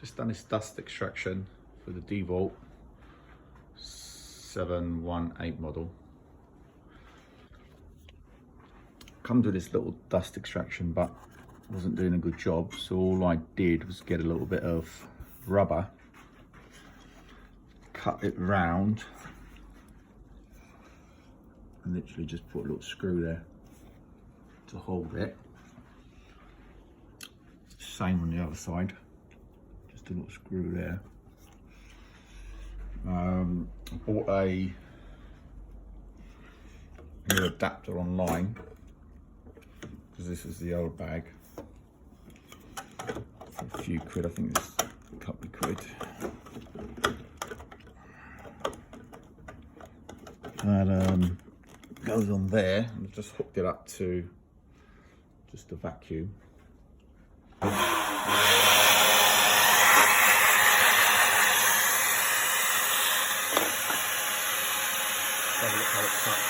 Just done this dust extraction for the DeWalt 718 model. Come to this little dust extraction, but wasn't doing a good job, so all I did was get a little bit of rubber, cut it round, and literally just put a little screw there to hold it. Same on the other side, just a little screw there. I bought a new adapter online because this is the old bag for a few quid. I think it's a couple of quid. And goes on there, and I've just hooked it up to just a vacuum. Have a look how it cuts.